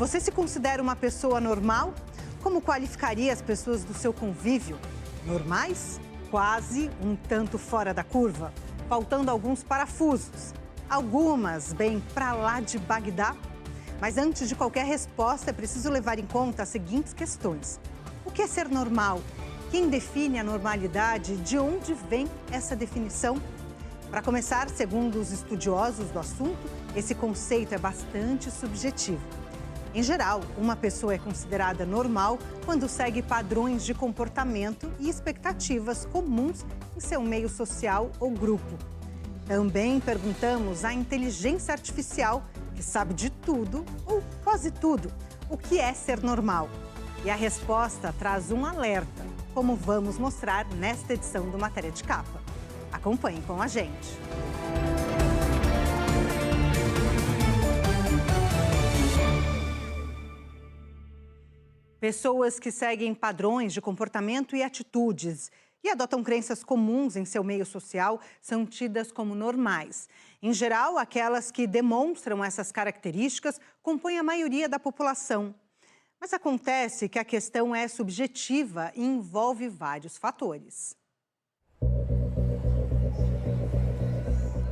Você se considera uma pessoa normal? Como qualificaria as pessoas do seu convívio? Normais? Quase um tanto fora da curva? Faltando alguns parafusos? Algumas bem para lá de Bagdá? Mas antes de qualquer resposta, é preciso levar em conta as seguintes questões. O que é ser normal? Quem define a normalidade? De onde vem essa definição? Para começar, segundo os estudiosos do assunto, esse conceito é bastante subjetivo. Em geral, uma pessoa é considerada normal quando segue padrões de comportamento e expectativas comuns em seu meio social ou grupo. Também perguntamos à inteligência artificial, que sabe de tudo ou quase tudo, o que é ser normal. E a resposta traz um alerta, como vamos mostrar nesta edição do Matéria de Capa. Acompanhe com a gente. Pessoas que seguem padrões de comportamento e atitudes e adotam crenças comuns em seu meio social são tidas como normais. Em geral, aquelas que demonstram essas características compõem a maioria da população. Mas acontece que a questão é subjetiva e envolve vários fatores.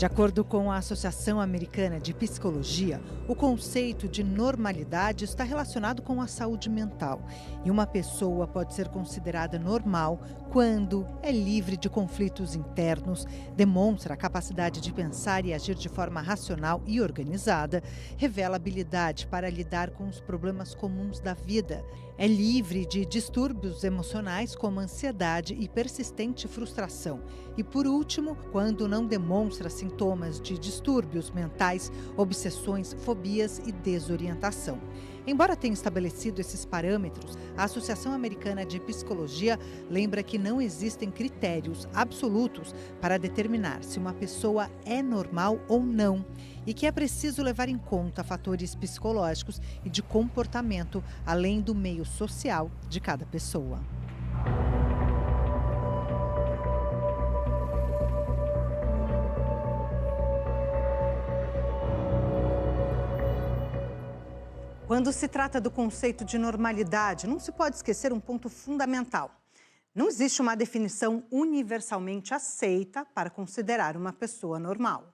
De acordo com a Associação Americana de Psicologia, o conceito de normalidade está relacionado com a saúde mental. E uma pessoa pode ser considerada normal quando é livre de conflitos internos, demonstra a capacidade de pensar e agir de forma racional e organizada, revela habilidade para lidar com os problemas comuns da vida, é livre de distúrbios emocionais como ansiedade e persistente frustração. E, por último, quando não demonstra sintomas de distúrbios mentais, obsessões, fobias e desorientação. Embora tenha estabelecido esses parâmetros, a Associação Americana de Psicologia lembra que não existem critérios absolutos para determinar se uma pessoa é normal ou não e que é preciso levar em conta fatores psicológicos e de comportamento, além do meio social de cada pessoa. Quando se trata do conceito de normalidade, não se pode esquecer um ponto fundamental. Não existe uma definição universalmente aceita para considerar uma pessoa normal.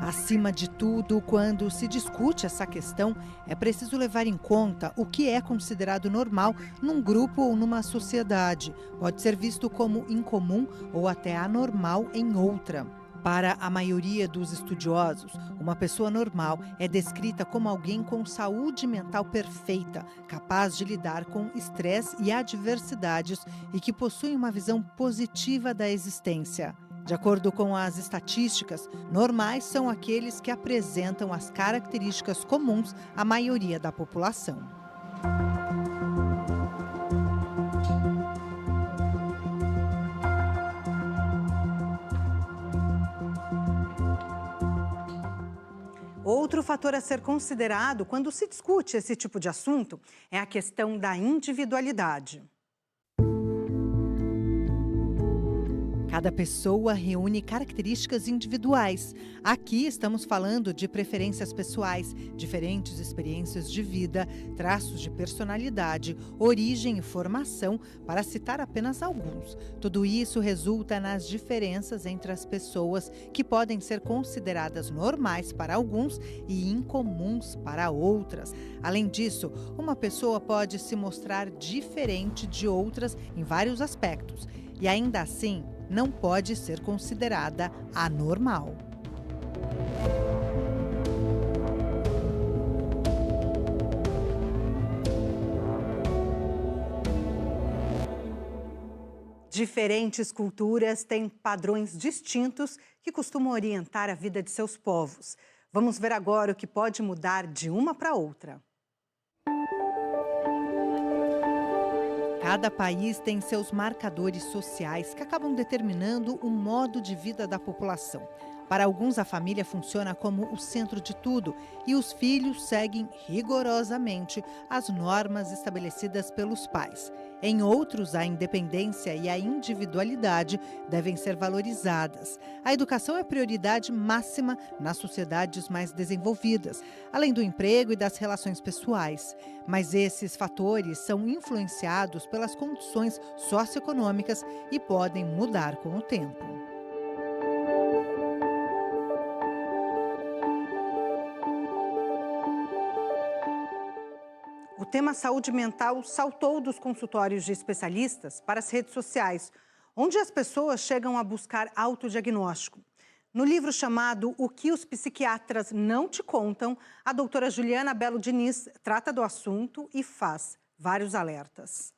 Acima de tudo, quando se discute essa questão, é preciso levar em conta o que é considerado normal num grupo ou numa sociedade. Pode ser visto como incomum ou até anormal em outra. Para a maioria dos estudiosos, uma pessoa normal é descrita como alguém com saúde mental perfeita, capaz de lidar com estresse e adversidades e que possui uma visão positiva da existência. De acordo com as estatísticas, normais são aqueles que apresentam as características comuns à maioria da população. Outro fator a ser considerado quando se discute esse tipo de assunto é a questão da individualidade. Cada pessoa reúne características individuais. Aqui estamos falando de preferências pessoais, diferentes experiências de vida, traços de personalidade, origem e formação, para citar apenas alguns. Tudo isso resulta nas diferenças entre as pessoas, que podem ser consideradas normais para alguns e incomuns para outras. Além disso, uma pessoa pode se mostrar diferente de outras em vários aspectos e ainda assim não pode ser considerada anormal. Diferentes culturas têm padrões distintos que costumam orientar a vida de seus povos. Vamos ver agora o que pode mudar de uma para outra. Cada país tem seus marcadores sociais que acabam determinando o modo de vida da população. Para alguns, a família funciona como o centro de tudo e os filhos seguem rigorosamente as normas estabelecidas pelos pais. Em outros, a independência e a individualidade devem ser valorizadas. A educação é prioridade máxima nas sociedades mais desenvolvidas, além do emprego e das relações pessoais. Mas esses fatores são influenciados pelas condições socioeconômicas e podem mudar com o tempo. O tema saúde mental saltou dos consultórios de especialistas para as redes sociais, onde as pessoas chegam a buscar autodiagnóstico. No livro chamado O que os psiquiatras não te contam, a doutora Juliana Belo Diniz trata do assunto e faz vários alertas.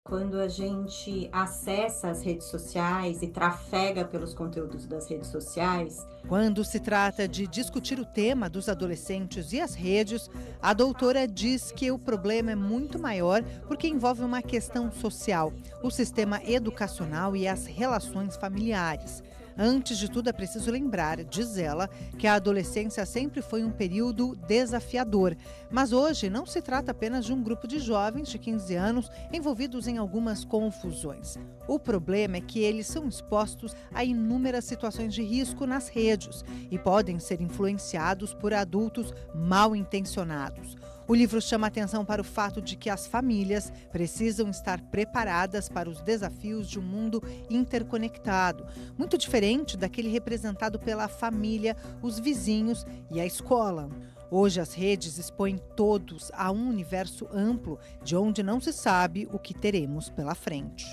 Quando a gente acessa as redes sociais e trafega pelos conteúdos das redes sociais... Quando se trata de discutir o tema dos adolescentes e as redes, a doutora diz que o problema é muito maior porque envolve uma questão social, o sistema educacional e as relações familiares. Antes de tudo, é preciso lembrar, diz ela, que a adolescência sempre foi um período desafiador. Mas hoje não se trata apenas de um grupo de jovens de 15 anos envolvidos em algumas confusões. O problema é que eles são expostos a inúmeras situações de risco nas redes e podem ser influenciados por adultos mal intencionados. O livro chama atenção para o fato de que as famílias precisam estar preparadas para os desafios de um mundo interconectado, muito diferente daquele representado pela família, os vizinhos e a escola. Hoje as redes expõem todos a um universo amplo de onde não se sabe o que teremos pela frente.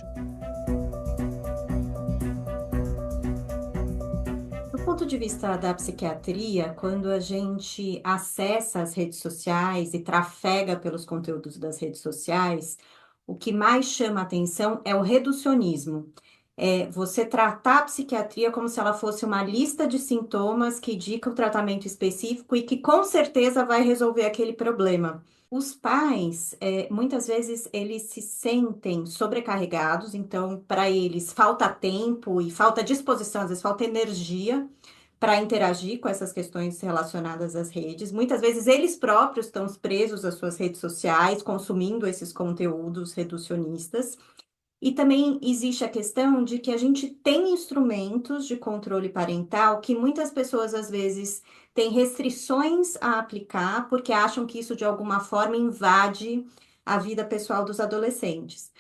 Do ponto de vista da psiquiatria, quando a gente acessa as redes sociais e trafega pelos conteúdos das redes sociais, o que mais chama atenção é o reducionismo. É você tratar a psiquiatria como se ela fosse uma lista de sintomas que indica o tratamento específico e que com certeza vai resolver aquele problema. Os pais, muitas vezes, eles se sentem sobrecarregados, então, para eles, falta tempo e falta disposição, às vezes falta energia para interagir com essas questões relacionadas às redes. Muitas vezes, eles próprios estão presos às suas redes sociais, consumindo esses conteúdos reducionistas. E também existe a questão de que a gente tem instrumentos de controle parental que muitas pessoas, às vezes, têm restrições a aplicar porque acham que isso, de alguma forma, invade a vida pessoal dos adolescentes.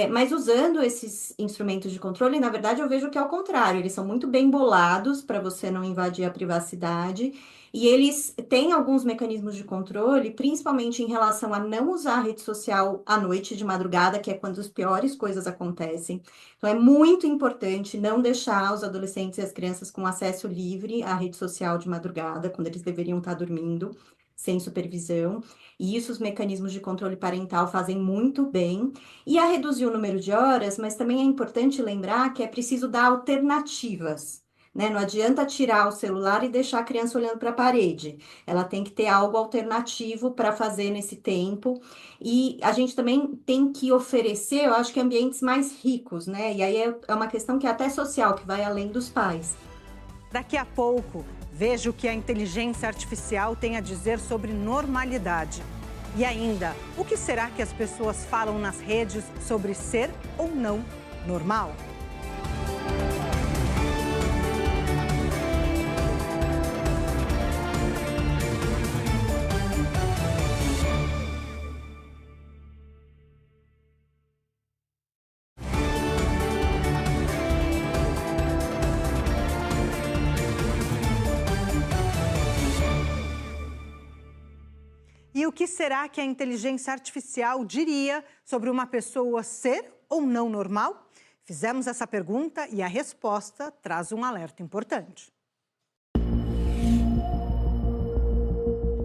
Mas usando esses instrumentos de controle, na verdade, eu vejo que é o contrário. Eles são muito bem bolados para você não invadir a privacidade. E eles têm alguns mecanismos de controle, principalmente em relação a não usar a rede social à noite, de madrugada, que é quando as piores coisas acontecem. Então, é muito importante não deixar os adolescentes e as crianças com acesso livre à rede social de madrugada, quando eles deveriam estar dormindo, sem supervisão. E isso os mecanismos de controle parental fazem muito bem. E a reduzir o número de horas, mas também é importante lembrar que é preciso dar alternativas. Né? Não adianta tirar o celular e deixar a criança olhando para a parede. Ela tem que ter algo alternativo para fazer nesse tempo. E a gente também tem que oferecer, eu acho que ambientes mais ricos, né? E aí é uma questão que é até social, que vai além dos pais. Daqui a pouco, veja o que a inteligência artificial tem a dizer sobre normalidade. E ainda, o que será que as pessoas falam nas redes sobre ser ou não normal? E o que será que a inteligência artificial diria sobre uma pessoa ser ou não normal? Fizemos essa pergunta e a resposta traz um alerta importante.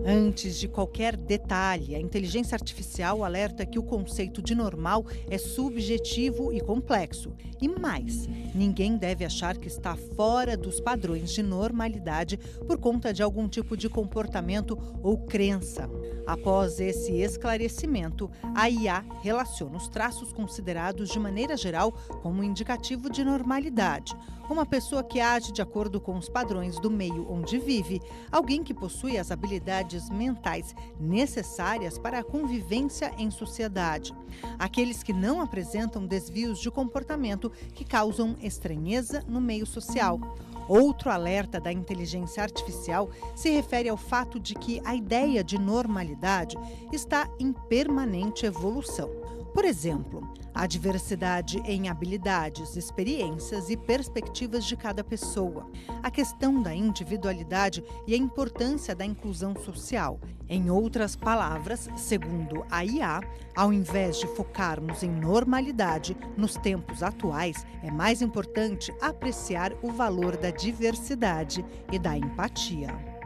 Antes de qualquer detalhe, a inteligência artificial alerta que o conceito de normal é subjetivo e complexo. E mais, ninguém deve achar que está fora dos padrões de normalidade por conta de algum tipo de comportamento ou crença. Após esse esclarecimento, a IA relaciona os traços considerados de maneira geral como indicativo de normalidade. Uma pessoa que age de acordo com os padrões do meio onde vive, alguém que possui as habilidades mentais necessárias para a convivência em sociedade, aqueles que não apresentam desvios de comportamento que causam estranheza no meio social. Outro alerta da inteligência artificial se refere ao fato de que a ideia de normalidade está em permanente evolução. Por exemplo, a diversidade em habilidades, experiências e perspectivas de cada pessoa, a questão da individualidade e a importância da inclusão social. Em outras palavras, segundo a IA, ao invés de focarmos em normalidade, nos tempos atuais, é mais importante apreciar o valor da diversidade e da empatia.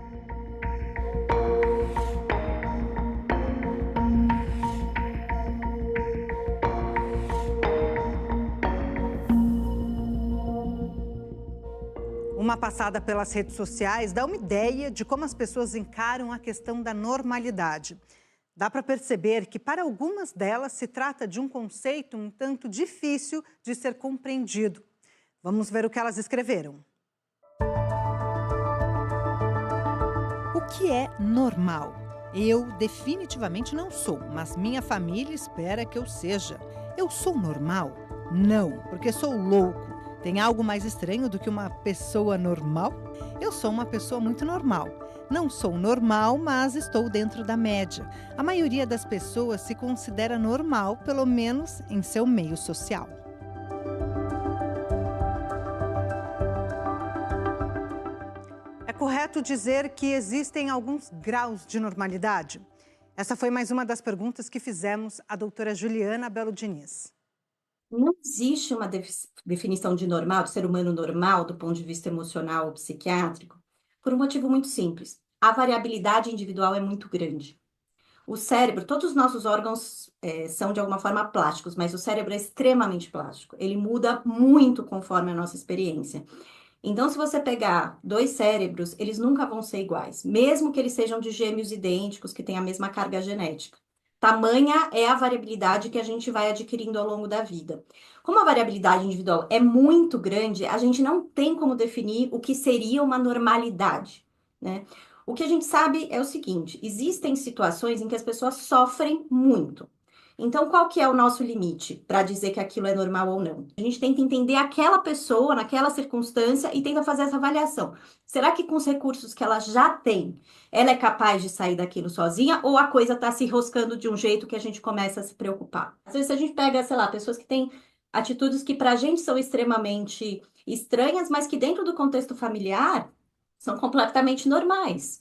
Uma passada pelas redes sociais dá uma ideia de como as pessoas encaram a questão da normalidade. Dá para perceber que, para algumas delas, se trata de um conceito um tanto difícil de ser compreendido. Vamos ver o que elas escreveram. O que é normal? Eu definitivamente não sou, mas minha família espera que eu seja. Eu sou normal? Não, porque sou louco. Tem algo mais estranho do que uma pessoa normal? Eu sou uma pessoa muito normal. Não sou normal, mas estou dentro da média. A maioria das pessoas se considera normal, pelo menos em seu meio social. É correto dizer que existem alguns graus de normalidade? Essa foi mais uma das perguntas que fizemos à doutora Juliana Belo Diniz. Não existe uma definição de normal, de ser humano normal, do ponto de vista emocional ou psiquiátrico, por um motivo muito simples. A variabilidade individual é muito grande. O cérebro, todos os nossos órgãos são de alguma forma plásticos, mas o cérebro é extremamente plástico. Ele muda muito conforme a nossa experiência. Então, se você pegar dois cérebros, eles nunca vão ser iguais, mesmo que eles sejam de gêmeos idênticos, que têm a mesma carga genética. Tamanha é a variabilidade que a gente vai adquirindo ao longo da vida. Como a variabilidade individual é muito grande, a gente não tem como definir o que seria uma normalidade, né? O que a gente sabe é o seguinte: existem situações em que as pessoas sofrem muito. Então, qual que é o nosso limite para dizer que aquilo é normal ou não? A gente tenta entender aquela pessoa, naquela circunstância, e tenta fazer essa avaliação. Será que com os recursos que ela já tem, ela é capaz de sair daquilo sozinha, ou a coisa está se enroscando de um jeito que a gente começa a se preocupar? Às vezes a gente pega, sei lá, pessoas que têm atitudes que para a gente são extremamente estranhas, mas que dentro do contexto familiar são completamente normais.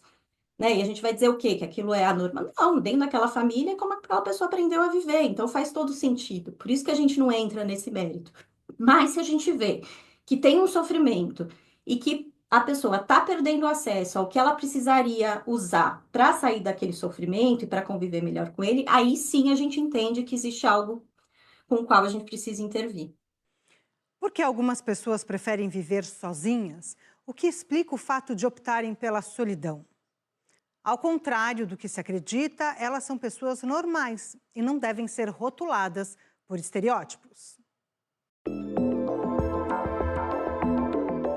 Né? E a gente vai dizer o quê? Que aquilo é anormal? Não, dentro daquela família é como aquela pessoa aprendeu a viver, então faz todo sentido. Por isso que a gente não entra nesse mérito. Mas se a gente vê que tem um sofrimento e que a pessoa está perdendo acesso ao que ela precisaria usar para sair daquele sofrimento e para conviver melhor com ele, aí sim a gente entende que existe algo com o qual a gente precisa intervir. Por que algumas pessoas preferem viver sozinhas? O que explica o fato de optarem pela solidão? Ao contrário do que se acredita, elas são pessoas normais e não devem ser rotuladas por estereótipos.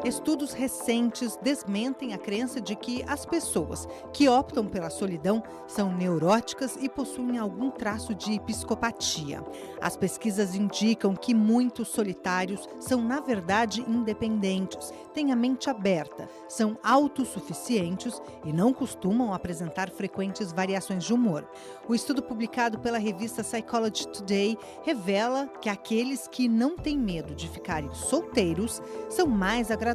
Estudos recentes desmentem a crença de que as pessoas que optam pela solidão são neuróticas e possuem algum traço de psicopatia. As pesquisas indicam que muitos solitários são, na verdade, independentes, têm a mente aberta, são autossuficientes e não costumam apresentar frequentes variações de humor. O estudo publicado pela revista Psychology Today revela que aqueles que não têm medo de ficarem solteiros são mais agradáveis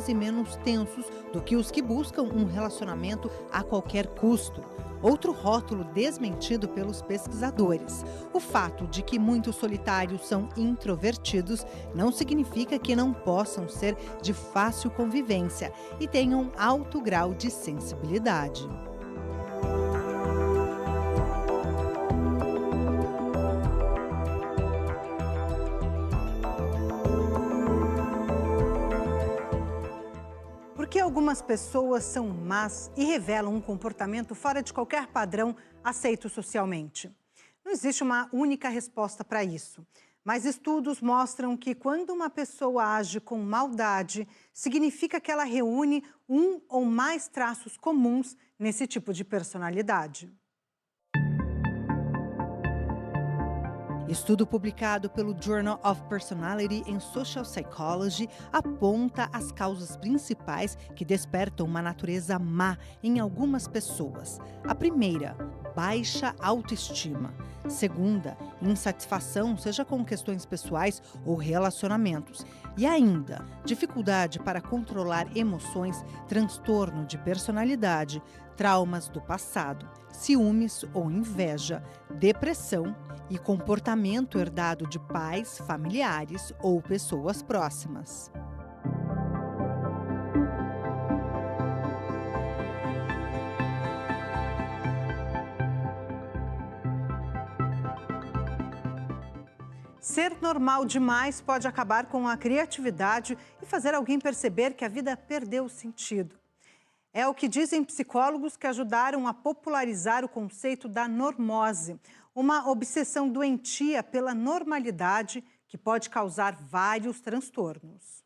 e menos tensos do que os que buscam um relacionamento a qualquer custo. Outro rótulo desmentido pelos pesquisadores. O fato de que muitos solitários são introvertidos não significa que não possam ser de fácil convivência e tenham alto grau de sensibilidade. algumas pessoas são más e revelam um comportamento fora de qualquer padrão aceito socialmente? Não existe uma única resposta para isso. Mas estudos mostram que quando uma pessoa age com maldade, significa que ela reúne um ou mais traços comuns nesse tipo de personalidade. Estudo publicado pelo Journal of Personality and Social Psychology aponta as causas principais que despertam uma natureza má em algumas pessoas. A primeira, baixa autoestima. Segunda, insatisfação, seja com questões pessoais ou relacionamentos. E ainda, dificuldade para controlar emoções, transtorno de personalidade, traumas do passado, ciúmes ou inveja, depressão e comportamento herdado de pais, familiares ou pessoas próximas. Ser normal demais pode acabar com a criatividade e fazer alguém perceber que a vida perdeu o sentido. É o que dizem psicólogos que ajudaram a popularizar o conceito da normose, uma obsessão doentia pela normalidade que pode causar vários transtornos.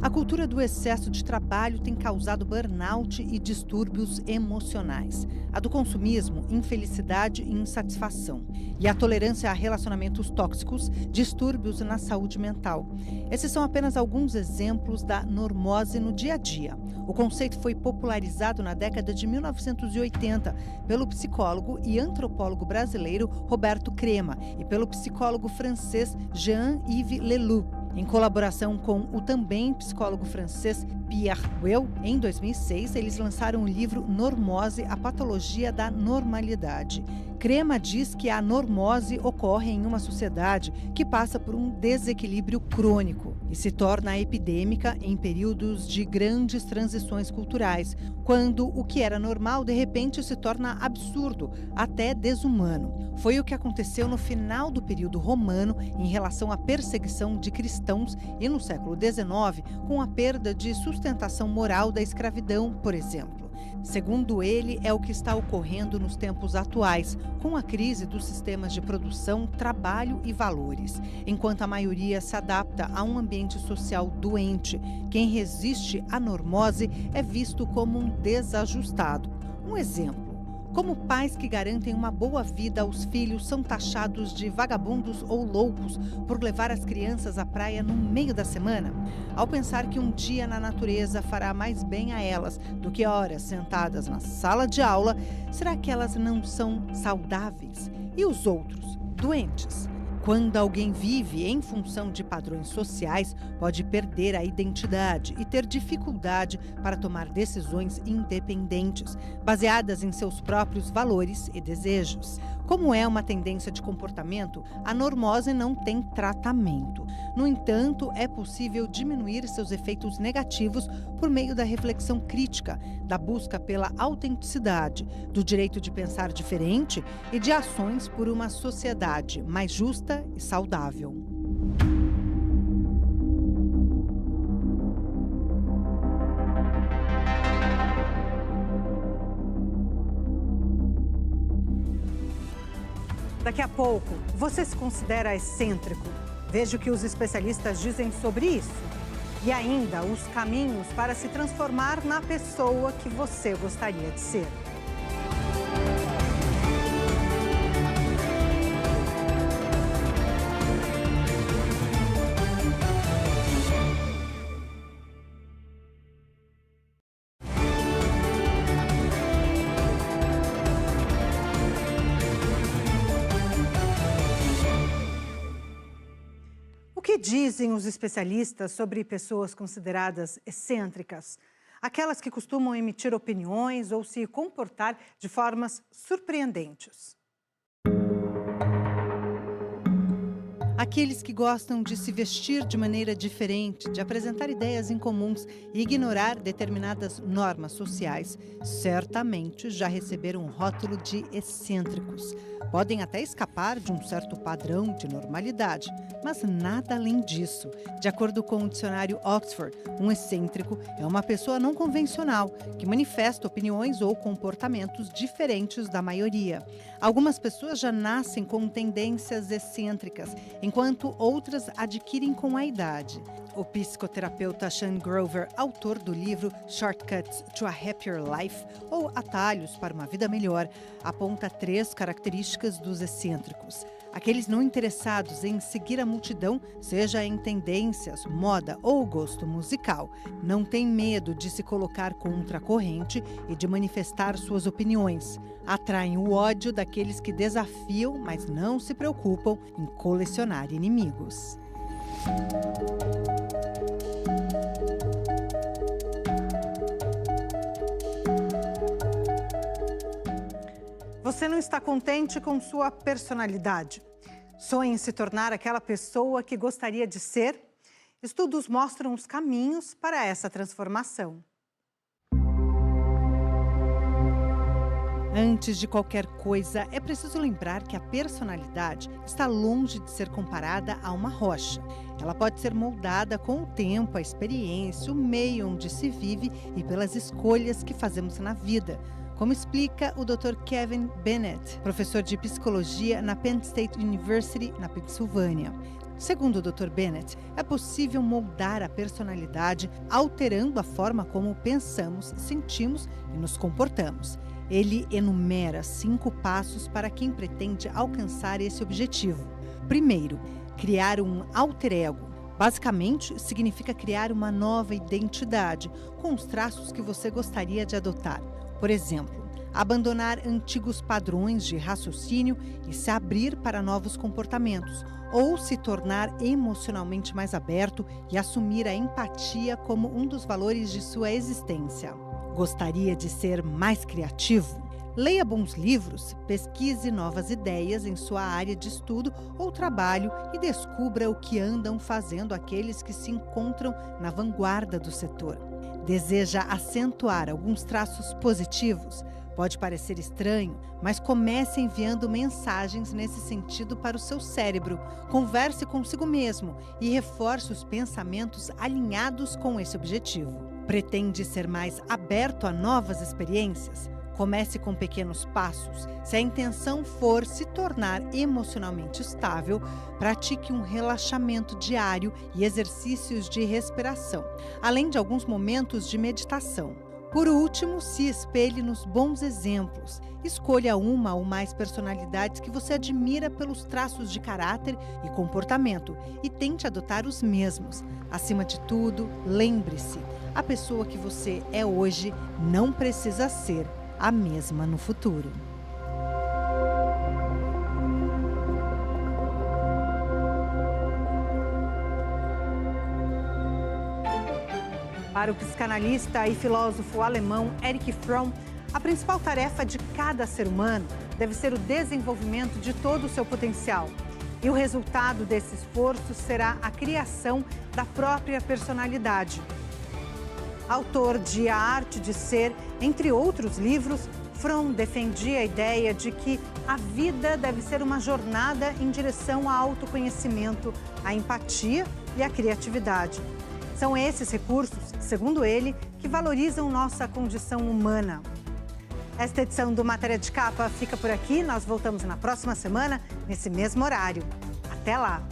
A cultura do excesso de trabalho tem causado burnout e distúrbios emocionais. A do consumismo, infelicidade e insatisfação. E a tolerância a relacionamentos tóxicos, distúrbios na saúde mental. Esses são apenas alguns exemplos da normose no dia a dia. O conceito foi popularizado na década de 1980 pelo psicólogo e antropólogo brasileiro Roberto Crema e pelo psicólogo francês Jean-Yves Leloup, em colaboração com o também psicólogo francês Pierre Weil. Em 2006, eles lançaram o livro Normose, a patologia da normalidade. Crema diz que a normose ocorre em uma sociedade que passa por um desequilíbrio crônico e se torna epidêmica em períodos de grandes transições culturais, quando o que era normal de repente se torna absurdo, até desumano. Foi o que aconteceu no final do período romano em relação à perseguição de cristãos e no século XIX, com a perda de sustentação moral da escravidão, por exemplo. Segundo ele, é o que está ocorrendo nos tempos atuais, com a crise dos sistemas de produção, trabalho e valores. Enquanto a maioria se adapta a um ambiente social doente, quem resiste à normose é visto como um desajustado. Um exemplo. Como pais que garantem uma boa vida aos filhos são taxados de vagabundos ou loucos por levar as crianças à praia no meio da semana? Ao pensar que um dia na natureza fará mais bem a elas do que horas sentadas na sala de aula, será que elas não são saudáveis? E os outros, doentes? Quando alguém vive em função de padrões sociais, pode perder a identidade e ter dificuldade para tomar decisões independentes, baseadas em seus próprios valores e desejos. Como é uma tendência de comportamento, a normose não tem tratamento. No entanto, é possível diminuir seus efeitos negativos por meio da reflexão crítica, da busca pela autenticidade, do direito de pensar diferente e de ações por uma sociedade mais justa e saudável. Daqui a pouco, você se considera excêntrico? Veja o que os especialistas dizem sobre isso. E ainda os caminhos para se transformar na pessoa que você gostaria de ser. O que dizem os especialistas sobre pessoas consideradas excêntricas? Aquelas que costumam emitir opiniões ou se comportar de formas surpreendentes. Aqueles que gostam de se vestir de maneira diferente, de apresentar ideias incomuns e ignorar determinadas normas sociais, certamente já receberam um rótulo de excêntricos. Podem até escapar de um certo padrão de normalidade, mas nada além disso. De acordo com o dicionário Oxford, um excêntrico é uma pessoa não convencional, que manifesta opiniões ou comportamentos diferentes da maioria. Algumas pessoas já nascem com tendências excêntricas, enquanto outras adquirem com a idade. O psicoterapeuta Sean Grover, autor do livro Shortcuts to a Happier Life, ou Atalhos para uma Vida Melhor, aponta 3 características dos excêntricos. Aqueles não interessados em seguir a multidão, seja em tendências, moda ou gosto musical, não têm medo de se colocar contra a corrente e de manifestar suas opiniões. Atraem o ódio daqueles que desafiam, mas não se preocupam em colecionar inimigos. Você não está contente com sua personalidade? Sonha em se tornar aquela pessoa que gostaria de ser? Estudos mostram os caminhos para essa transformação. Antes de qualquer coisa, é preciso lembrar que a personalidade está longe de ser comparada a uma rocha. Ela pode ser moldada com o tempo, a experiência, o meio onde se vive e pelas escolhas que fazemos na vida, como explica o Dr. Kevin Bennett, professor de psicologia na Penn State University, na Pensilvânia. Segundo o Dr. Bennett, é possível moldar a personalidade alterando a forma como pensamos, sentimos e nos comportamos. Ele enumera 5 passos para quem pretende alcançar esse objetivo. Primeiro, criar um alter ego. Basicamente, significa criar uma nova identidade, com os traços que você gostaria de adotar. Por exemplo, abandonar antigos padrões de raciocínio e se abrir para novos comportamentos, ou se tornar emocionalmente mais aberto e assumir a empatia como um dos valores de sua existência. Gostaria de ser mais criativo? Leia bons livros, pesquise novas ideias em sua área de estudo ou trabalho e descubra o que andam fazendo aqueles que se encontram na vanguarda do setor. Deseja acentuar alguns traços positivos? Pode parecer estranho, mas comece enviando mensagens nesse sentido para o seu cérebro. Converse consigo mesmo e reforce os pensamentos alinhados com esse objetivo. Pretende ser mais aberto a novas experiências? Comece com pequenos passos. Se a intenção for se tornar emocionalmente estável, pratique um relaxamento diário e exercícios de respiração, além de alguns momentos de meditação. Por último, se espelhe nos bons exemplos. Escolha uma ou mais personalidades que você admira pelos traços de caráter e comportamento e tente adotar os mesmos. Acima de tudo, lembre-se, a pessoa que você é hoje não precisa ser a mesma no futuro. Para o psicanalista e filósofo alemão Erich Fromm, a principal tarefa de cada ser humano deve ser o desenvolvimento de todo o seu potencial. E o resultado desse esforço será a criação da própria personalidade. Autor de A Arte de Ser, entre outros livros, Fromm defendia a ideia de que a vida deve ser uma jornada em direção ao autoconhecimento, à empatia e à criatividade. São esses recursos, segundo ele, que valorizam nossa condição humana. Esta edição do Matéria de Capa fica por aqui. Nós voltamos na próxima semana, nesse mesmo horário. Até lá!